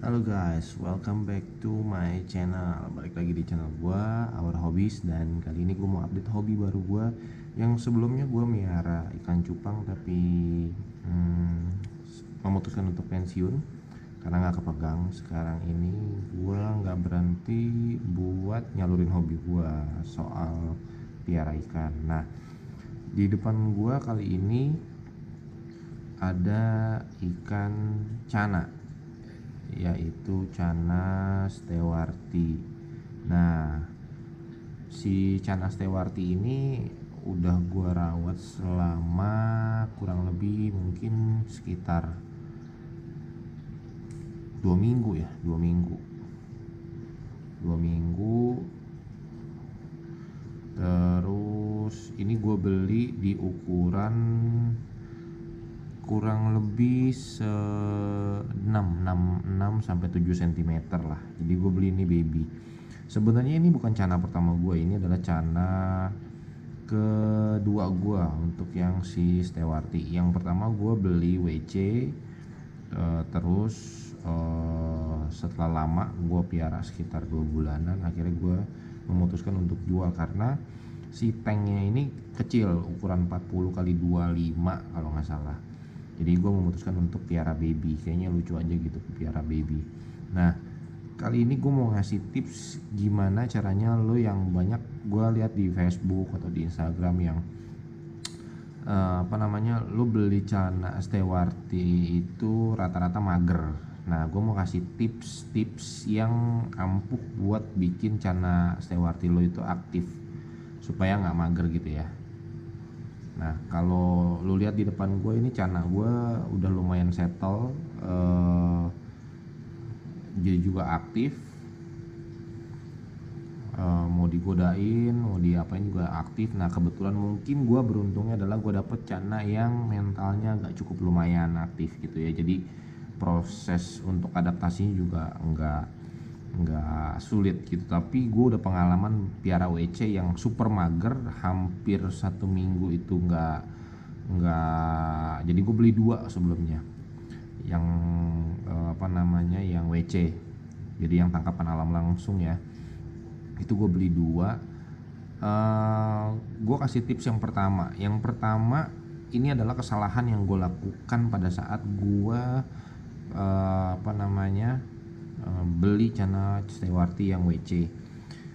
Halo guys, welcome back to my channel. Balik lagi di channel gua, Our Hobbies. Dan kali ini gua mau update hobi baru gua. Yang sebelumnya gua melihara ikan cupang, tapi memutuskan untuk pensiun karena nggak kepegang. Sekarang ini gua nggak berhenti buat nyalurin hobi gua soal piara ikan. Nah, di depan gua kali ini ada ikan cana, yaitu cana stewarti. Nah, si cana stewarti ini udah gua rawat selama kurang lebih mungkin sekitar 2 minggu ya, 2 minggu. Terus ini gue beli di ukuran kurang lebih 6 sampai 7 cm lah. Jadi gue beli ini baby. Sebenarnya ini bukan cana pertama gue, ini adalah cana kedua gue untuk yang si stewarti. Yang pertama gue beli WC, terus setelah lama gue piara sekitar 2 bulanan, akhirnya gue memutuskan untuk jual karena si tanknya ini kecil, ukuran 40 kali 25 kalau nggak salah. Jadi gue memutuskan untuk piara baby, kayaknya lucu aja gitu piara baby. Nah, kali ini gue mau ngasih tips gimana caranya lo yang banyak gue lihat di Facebook atau di Instagram yang lo beli cana stewarti itu rata-rata mager. Nah, gue mau kasih tips-tips yang ampuh buat bikin cana stewarti lo itu aktif supaya nggak mager gitu ya. Nah, kalau lo lihat di depan gue ini cana gue udah lumayan settle, jadi juga aktif. Mau digodain, mau diapain juga aktif. Nah, kebetulan mungkin gue beruntungnya adalah gue dapet cana yang mentalnya agak cukup lumayan aktif gitu ya. Jadi proses untuk adaptasinya juga nggak sulit gitu. Tapi gue udah pengalaman piara WC yang super mager, hampir 1 minggu itu nggak. Jadi gue beli 2 sebelumnya, yang yang WC, jadi yang tangkapan alam langsung ya. Itu gue beli 2. Gue kasih tips yang pertama. Yang pertama, ini adalah kesalahan yang gue lakukan pada saat gue beli cana stewarti yang WC.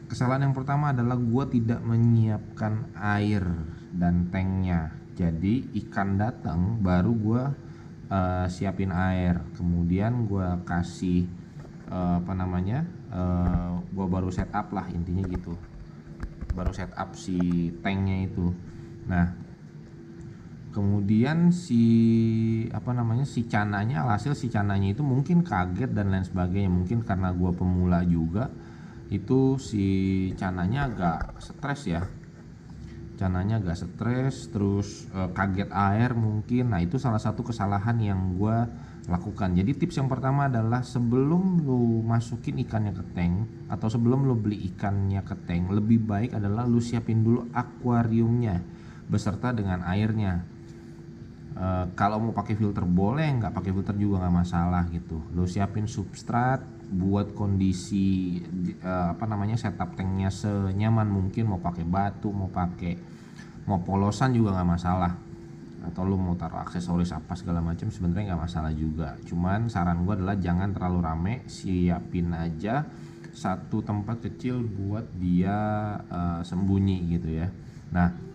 Kesalahan yang pertama adalah gue tidak menyiapkan air dan tanknya. Jadi ikan datang baru gue siapin air, kemudian gue kasih gue baru setup lah, intinya gitu, baru setup si tanknya itu. Nah, kemudian si cananya, alhasil si cananya itu mungkin kaget dan lain sebagainya. Mungkin karena gue pemula juga, itu si cananya agak stres ya, terus kaget air mungkin. Nah, itu salah satu kesalahan yang gue lakukan. Jadi tips yang pertama adalah sebelum lu masukin ikannya ke tank atau sebelum lu beli ikannya ke tank, lebih baik adalah lu siapin dulu akuariumnya beserta dengan airnya. Kalau mau pakai filter boleh, nggak pakai filter juga nggak masalah gitu. Lu siapin substrat buat kondisi setup tanknya senyaman mungkin. Mau pakai batu, mau polosan juga nggak masalah, atau lu mau taruh aksesoris apa segala macam sebenarnya nggak masalah juga. Cuman saran gue adalah jangan terlalu rame, siapin aja satu tempat kecil buat dia sembunyi gitu ya. Nah,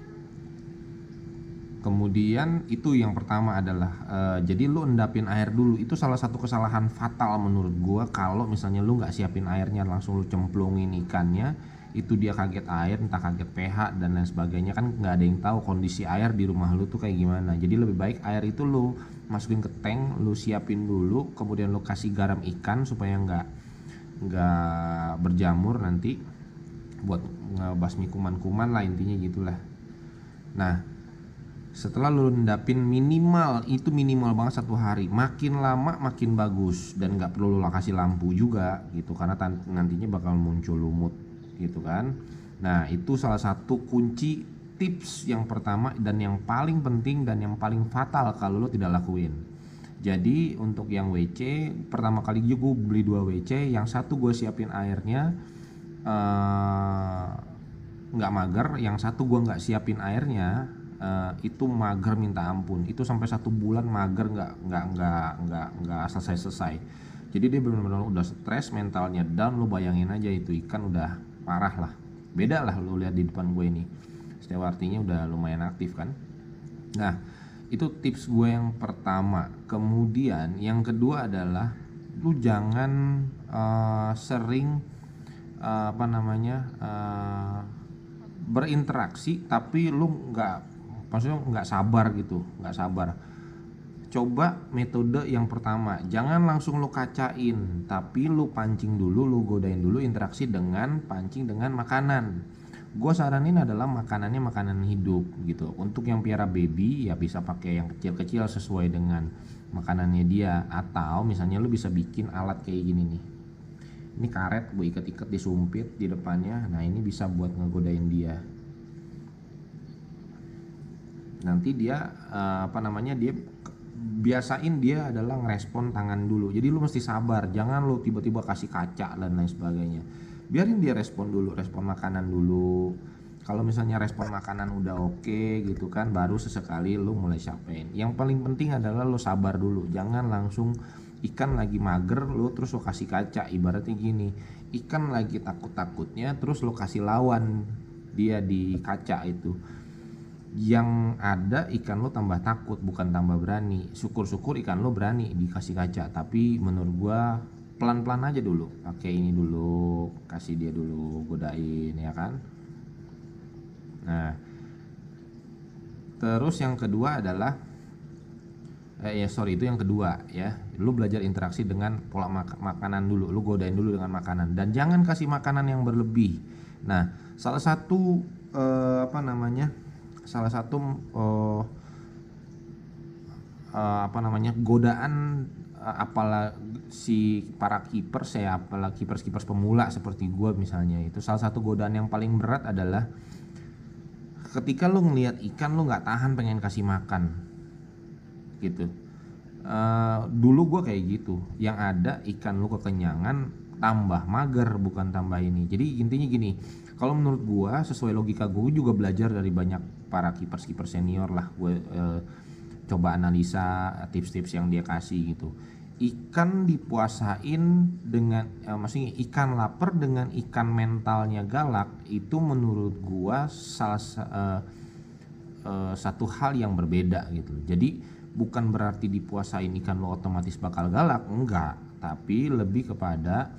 kemudian itu yang pertama adalah jadi lu endapin air dulu. Itu salah satu kesalahan fatal menurut gua, kalau misalnya lu nggak siapin airnya langsung lu cemplungin ikannya, itu dia kaget air, entah kaget pH dan lain sebagainya. Kan nggak ada yang tahu kondisi air di rumah lu tuh kayak gimana. Jadi lebih baik air itu lu masukin ke tank, lu siapin dulu, kemudian lu kasih garam ikan supaya nggak berjamur nanti, buat ngebasmi kuman-kuman lah, intinya gitulah. Nah, setelah lu endapin minimal banget 1 hari, makin lama makin bagus, dan nggak perlu lu kasih lampu juga gitu, karena nantinya bakal muncul lumut gitu kan. Nah, itu salah satu kunci tips yang pertama dan yang paling penting dan yang paling fatal kalau lu tidak lakuin. Jadi untuk yang WC pertama kali juga gue beli 2 WC, yang satu gue siapin airnya nggak mager, yang satu gue nggak siapin airnya itu mager minta ampun. Itu sampai 1 bulan mager, nggak selesai. Jadi dia benar-benar udah stres, mentalnya down. Lo bayangin aja itu ikan udah parah lah. Beda lah lo lihat di depan gue ini. Stewartinya udah lumayan aktif kan. Nah, itu tips gue yang pertama. Kemudian yang kedua adalah lu jangan sering berinteraksi tapi lu nggak sabar gitu, nggak sabar. Coba metode yang pertama, jangan langsung lu kacain, tapi lu pancing dulu, lu godain dulu, interaksi dengan pancing dengan makanan. Gue saranin adalah makanannya makanan hidup gitu. Untuk yang piara baby ya bisa pakai yang kecil-kecil sesuai dengan makanannya dia, atau misalnya lu bisa bikin alat kayak gini nih. Ini karet gue ikat-ikat disumpit di depannya. Nah ini bisa buat ngegodain dia. Nanti dia dia biasain dia adalah ngerespon tangan dulu. Jadi lu mesti sabar, jangan lu tiba-tiba kasih kaca dan lain sebagainya. Biarin dia respon dulu, respon makanan dulu. Kalau misalnya respon makanan udah oke gitu kan, baru sesekali lu mulai siapin. Yang paling penting adalah lu sabar dulu, jangan langsung ikan lagi mager lu terus lu kasih kaca. Ibaratnya gini, ikan lagi takut-takutnya terus lu kasih lawan dia di kaca, itu yang ada ikan lo tambah takut bukan tambah berani. Syukur-syukur ikan lo berani dikasih kaca, tapi menurut gua pelan-pelan aja dulu, pakai ini dulu, kasih dia dulu, godain ya kan. Nah terus yang kedua adalah itu yang kedua ya, lu belajar interaksi dengan pola makanan dulu, lu godain dulu dengan makanan dan jangan kasih makanan yang berlebih. Nah salah satu godaan si para keepers ya, apalagi keepers pemula seperti gue misalnya, itu salah satu godaan yang paling berat adalah ketika lu ngelihat ikan lu nggak tahan pengen kasih makan gitu. Dulu gue kayak gitu, yang ada ikan lu kekenyangan tambah mager bukan tambah ini. Jadi intinya gini, kalau menurut gue sesuai logika gue juga belajar dari banyak para kiper senior lah, gue coba analisa tips-tips yang dia kasih gitu. Ikan dipuasain dengan maksudnya ikan lapar dengan ikan mentalnya galak, itu menurut gue satu hal yang berbeda gitu. Jadi bukan berarti dipuasain ikan lo otomatis bakal galak, enggak, tapi lebih kepada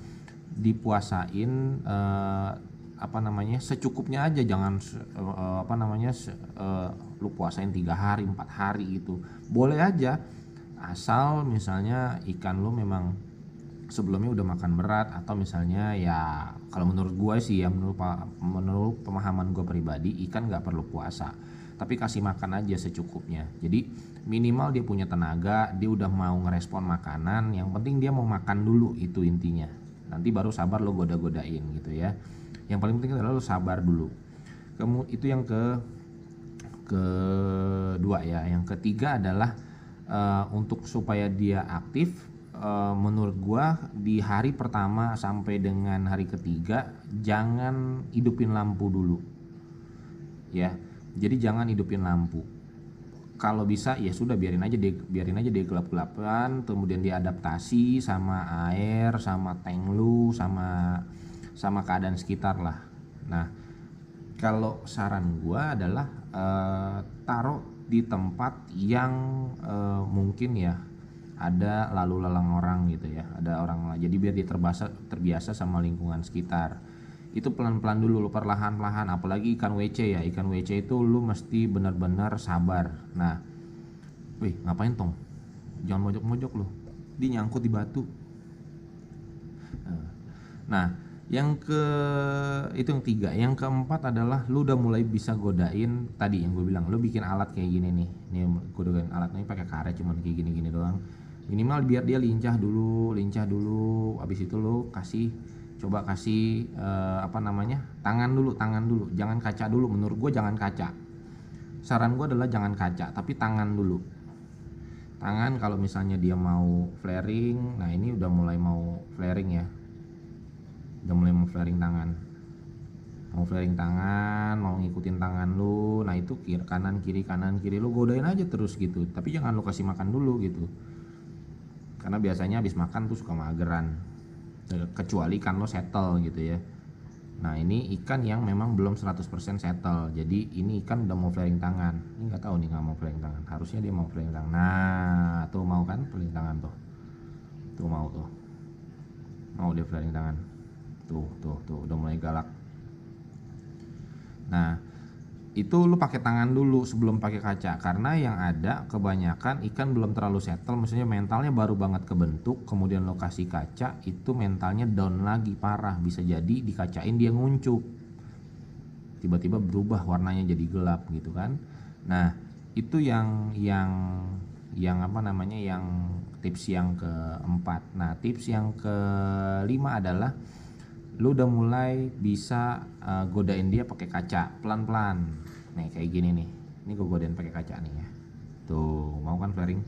dipuasain secukupnya aja. Jangan lu puasain 3 hari 4 hari gitu, boleh aja, asal misalnya ikan lu memang sebelumnya udah makan berat, atau misalnya ya kalau menurut gue sih ya, menurut pemahaman gue pribadi, ikan nggak perlu puasa, tapi kasih makan aja secukupnya. Jadi minimal dia punya tenaga, dia udah mau ngerespon makanan, yang penting dia mau makan dulu, itu intinya. Nanti baru sabar lo goda-godain gitu ya. Yang paling penting adalah lo sabar dulu. Itu yang kedua ya. Yang ketiga adalah untuk supaya dia aktif, menurut gua di hari pertama sampai dengan hari ketiga jangan hidupin lampu dulu ya. Jadi jangan hidupin lampu. Kalau bisa ya sudah biarin aja dia gelap-gelapan, kemudian dia adaptasi sama air, sama tank lu, sama keadaan sekitar lah. Nah kalau saran gua adalah taruh di tempat yang mungkin ya ada lalu lalang orang gitu ya, ada orang, jadi biar dia terbiasa sama lingkungan sekitar. Itu pelan-pelan dulu, lu perlahan-lahan. Apalagi ikan WC ya, ikan WC itu lu mesti benar-benar sabar. Nah wih ngapain tong, jangan mojok-mojok lu, dia nyangkut di batu. Nah itu yang tiga. Yang keempat adalah lu udah mulai bisa godain tadi yang gue bilang, lu bikin alat kayak gini nih gue godain alatnya pakai karet cuman kayak gini doang, minimal biar dia lincah dulu. Habis itu lu coba kasih tangan dulu, jangan kaca dulu. Menurut gue jangan kaca, saran gue adalah jangan kaca, tapi tangan dulu tangan kalau misalnya dia mau flaring. Nah ini udah mulai mau flaring ya, udah mulai mau flaring tangan, mau ngikutin tangan lu. Nah itu kanan kiri lu godain aja terus gitu, tapi jangan lu kasih makan dulu gitu, karena biasanya habis makan tuh suka mageran, kecuali ikan lo settle gitu ya. Nah ini ikan yang memang belum 100% settle, jadi ini ikan udah mau flaring tangan. Ini nggak tahu nih nggak mau flaring tangan, harusnya dia mau flaring tangan. Nah tuh mau kan flaring tangan tuh mau dia flaring tangan tuh udah mulai galak. Nah itu lu pakai tangan dulu sebelum pakai kaca, karena yang ada kebanyakan ikan belum terlalu settle, maksudnya mentalnya baru banget kebentuk, kemudian lo kasih kaca, itu mentalnya down lagi parah, bisa jadi dikacain dia nguncup, tiba-tiba berubah warnanya jadi gelap gitu kan. Nah itu yang apa namanya, yang tips yang keempat. Nah tips yang kelima adalah lu udah mulai bisa godain dia pakai kaca pelan-pelan. Nih kayak gini nih, ini gue godain pakai kaca nih ya. Tuh mau kan flaring,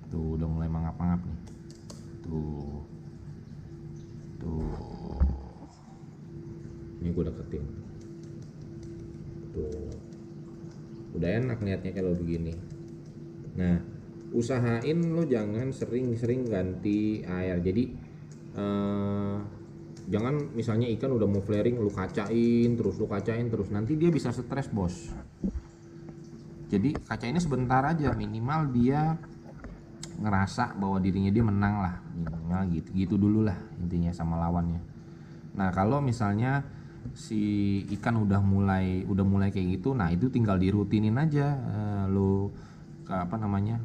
tuh udah mulai mangap-mangap nih. Tuh ini gue deketin, tuh udah enak liatnya kalau begini. Nah usahain lo jangan sering-sering ganti air. Jadi jangan misalnya ikan udah mau flaring lu kacain terus, nanti dia bisa stres bos. Jadi kacainnya sebentar aja, minimal dia ngerasa bahwa dirinya dia menang lah, minimal gitu dulu lah intinya sama lawannya. Nah kalau misalnya si ikan udah mulai kayak gitu, nah itu tinggal dirutinin aja, lu apa namanya,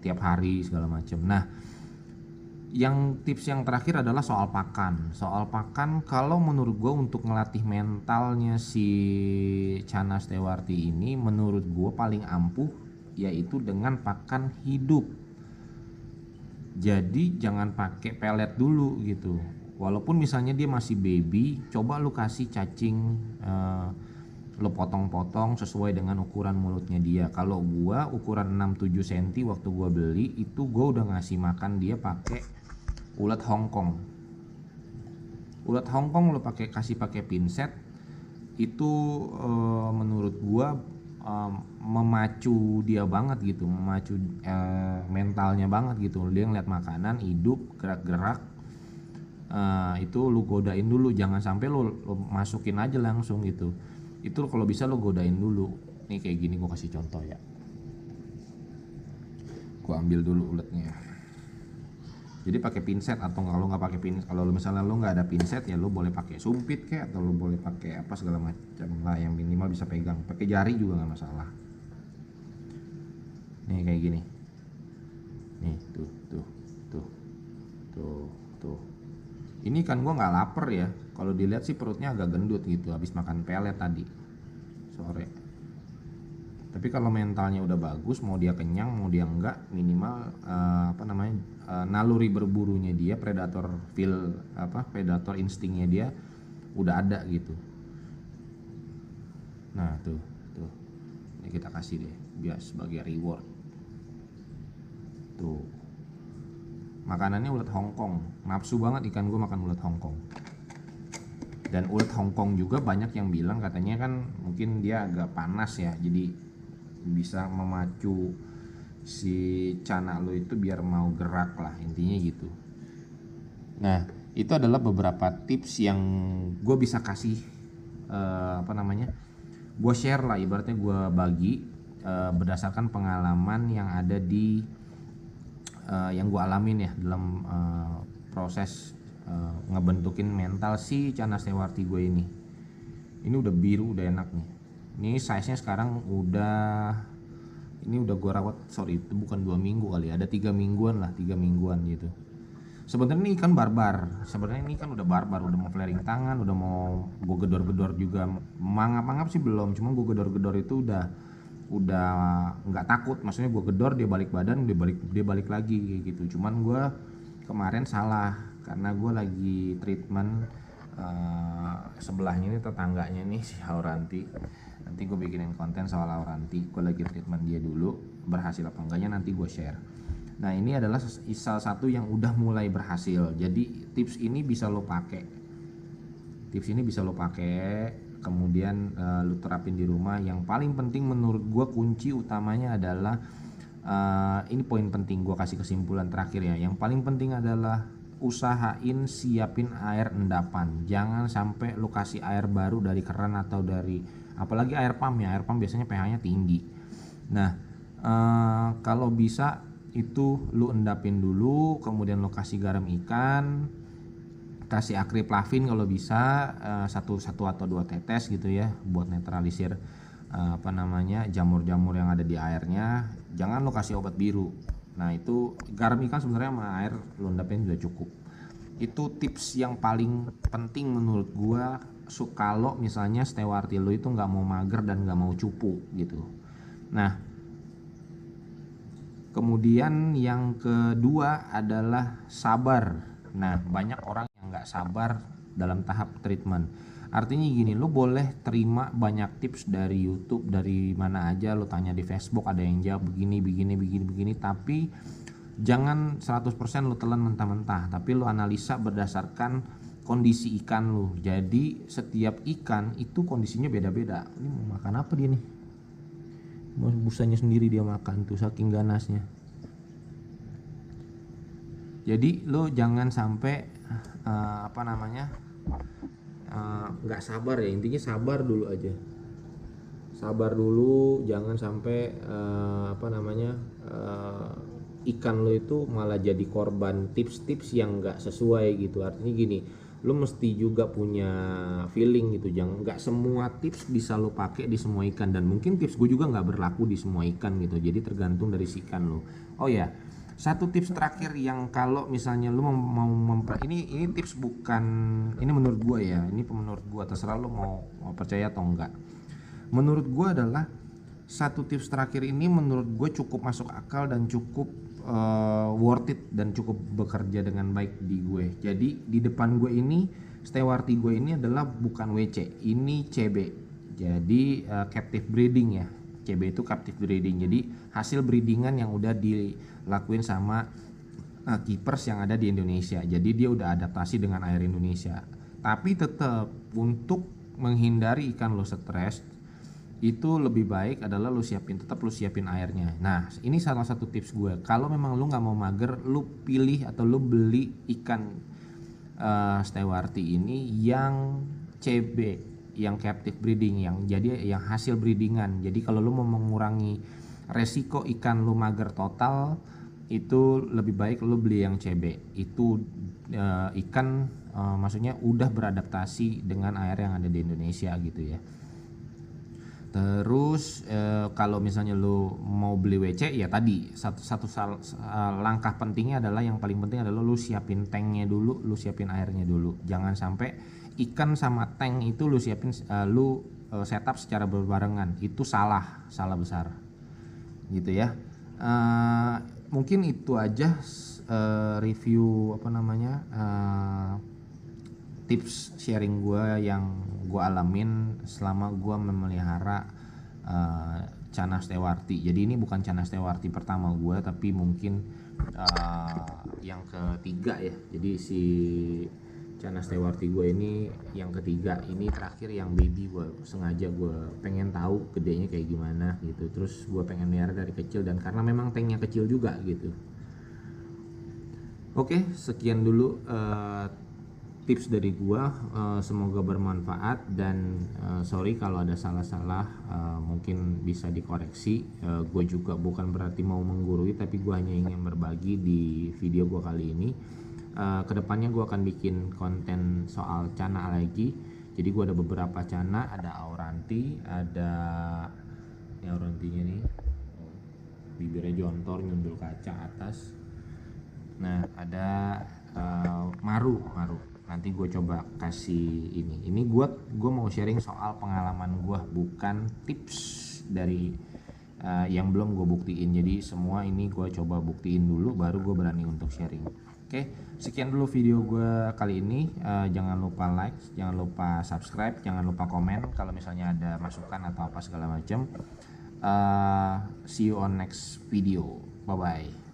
tiap hari segala macem. Nah yang tips yang terakhir adalah soal pakan. Kalau menurut gue untuk ngelatih mentalnya si Chana Stewarti ini, menurut gue paling ampuh yaitu dengan pakan hidup. Jadi jangan pakai pelet dulu gitu. Walaupun misalnya dia masih baby, coba lu kasih cacing, lu potong-potong sesuai dengan ukuran mulutnya dia. Kalau gua ukuran 6-7 cm waktu gua beli itu, gua udah ngasih makan dia pakai ulat Hongkong. Ulat Hongkong lo kasih pakai pinset itu, menurut gua memacu dia banget gitu, memacu mentalnya banget gitu. Dia ngeliat makanan hidup, gerak-gerak, itu lu godain dulu, jangan sampai lu masukin aja langsung gitu. Itu kalau bisa lu godain dulu. Nih kayak gini gua kasih contoh ya. Gua ambil dulu ulatnya. Jadi pakai pinset, atau kalau nggak pakai pinset, kalau misalnya lo nggak ada pinset ya lo boleh pakai sumpit kayak, atau lo boleh pakai apa segala macam lah, yang minimal bisa pegang. Pakai jari juga nggak masalah. Nih kayak gini. Nih tuh. Ini kan gua nggak lapar ya. Kalau dilihat sih perutnya agak gendut gitu, habis makan pelet tadi sore. Tapi kalau mentalnya udah bagus, mau dia kenyang mau dia enggak, minimal naluri berburunya dia, predator instingnya dia udah ada gitu. Nah tuh ini kita kasih deh biar sebagai reward. Tuh makanannya ulat Hongkong, nafsu banget ikan gue makan ulat Hongkong. Dan ulat Hongkong juga banyak yang bilang katanya kan mungkin dia agak panas ya, jadi bisa memacu si Chana lo itu biar mau gerak lah, intinya gitu. Nah itu adalah beberapa tips yang gue bisa kasih, gue share lah, ibaratnya gue bagi berdasarkan pengalaman yang ada di yang gue alamin ya dalam proses ngebentukin mental si Chana Stewarti gue ini. Ini udah biru, udah enak nih. Ini size nya sekarang udah gue rawat, itu bukan 2 minggu kali, ada 3 mingguan gitu. Sebenarnya ini ikan barbar, udah barbar, udah mau flaring tangan, udah mau gue gedor-gedor juga. Mangap-mangap sih belum, cuma gue gedor-gedor itu udah nggak takut, maksudnya gue gedor dia balik badan, dia balik lagi kayak gitu. Cuman gue kemarin salah karena gue lagi treatment sebelahnya ini, tetangganya nih si Auranti. Nanti gue bikinin konten soal Auranti, gue lagi treatment dia dulu. berhasil apa enggaknya nanti gue share. Nah ini adalah salah satu yang udah mulai berhasil. Jadi tips ini bisa lo pakai. Kemudian lo terapin di rumah. Yang paling penting menurut gue kunci utamanya adalah ini poin penting, gue kasih kesimpulan terakhir ya. Yang paling penting adalah usahain siapin air endapan. Jangan sampai lo kasih air baru dari keran atau dari apalagi air pump ya. Air pump biasanya pH-nya tinggi. Nah kalau bisa itu lu endapin dulu, kemudian lo kasih garam ikan, kasih akriplavin kalau bisa satu atau 2 tetes gitu ya buat netralisir jamur-jamur yang ada di airnya. Jangan lo kasih obat biru. Nah itu garam ikan sebenarnya sama air lo endapin sudah cukup. Itu tips yang paling penting menurut gua kalau misalnya stewarti lo itu nggak mau mager dan nggak mau cupu gitu. Nah kemudian yang kedua adalah sabar. Nah banyak orang yang nggak sabar dalam tahap treatment. Artinya gini, lo boleh terima banyak tips dari YouTube, dari mana aja, lo tanya di Facebook ada yang jawab begini, tapi jangan 100% lo telan mentah-mentah, tapi lo analisa berdasarkan kondisi ikan lo. Jadi setiap ikan itu kondisinya beda-beda. Ini mau makan apa dia nih? Busanya sendiri dia makan tuh saking ganasnya. Jadi lo jangan sampai nggak sabar ya. Intinya sabar dulu aja. Sabar dulu, jangan sampai ikan lo itu malah jadi korban tips-tips yang nggak sesuai gitu. Artinya gini, lo mesti juga punya feeling gitu. Jangan nggak semua tips bisa lo pakai di semua ikan, dan mungkin tips gue juga nggak berlaku di semua ikan gitu. Jadi tergantung dari si ikan lo. Oh ya, satu tips terakhir yang kalau misalnya lo ini tips bukan, ini menurut gue ya, ini menurut gue, terserah lo mau percaya atau enggak. Menurut gue adalah satu tips terakhir ini menurut gue cukup masuk akal dan cukup worth it dan cukup bekerja dengan baik di gue. Jadi di depan gue ini stewarti gue ini adalah bukan WC, ini CB. Jadi captive breeding ya. CB itu captive breeding. Jadi hasil breedingan yang udah dilakuin sama keepers yang ada di Indonesia. Jadi dia udah adaptasi dengan air Indonesia. Tapi tetap untuk menghindari ikan lo stres, itu lebih baik adalah lu siapin airnya. Nah ini salah satu tips gue. Kalau memang lu nggak mau mager, lu pilih atau lu beli ikan stewarti ini yang CB, yang captive breeding, yang hasil breedingan. Jadi kalau lu mau mengurangi resiko ikan lu mager total, itu lebih baik lu beli yang CB. Itu ikan maksudnya udah beradaptasi dengan air yang ada di Indonesia gitu ya. Terus kalau misalnya lu mau beli WC ya tadi satu langkah pentingnya adalah, yang paling penting adalah lu siapin tanknya dulu, lu siapin airnya dulu. Jangan sampai ikan sama tank itu lu siapin setup secara berbarengan. Itu salah besar gitu ya. Mungkin itu aja review tips sharing gue yang gue alamin selama gue memelihara Channa stewarti. Jadi ini bukan Channa stewarti pertama gue, tapi mungkin yang ketiga ya. Jadi si Channa stewarti gue ini yang ketiga. Ini terakhir yang baby, gue sengaja gue pengen tahu gedenya kayak gimana gitu. Terus gue pengen melihara dari kecil, dan karena memang tanknya kecil juga gitu. Oke, sekian dulu tips dari gua, semoga bermanfaat, dan sorry kalau ada salah-salah, mungkin bisa dikoreksi. Gue juga bukan berarti mau menggurui, tapi gua hanya ingin berbagi di video gua kali ini. Kedepannya gua akan bikin konten soal Channa lagi. Jadi gua ada beberapa Channa, ada Auranti, ada Aurantinya nih, bibirnya jontor, nyundul kaca atas. Nah ada Maru. Nanti gue coba kasih ini gue mau sharing soal pengalaman gue, bukan tips dari yang belum gue buktiin. Jadi semua ini gue coba buktiin dulu baru gue berani untuk sharing. Oke, sekian dulu video gue kali ini. Jangan lupa like, jangan lupa subscribe, jangan lupa komen kalau misalnya ada masukan atau apa segala macam. See you on next video. Bye bye.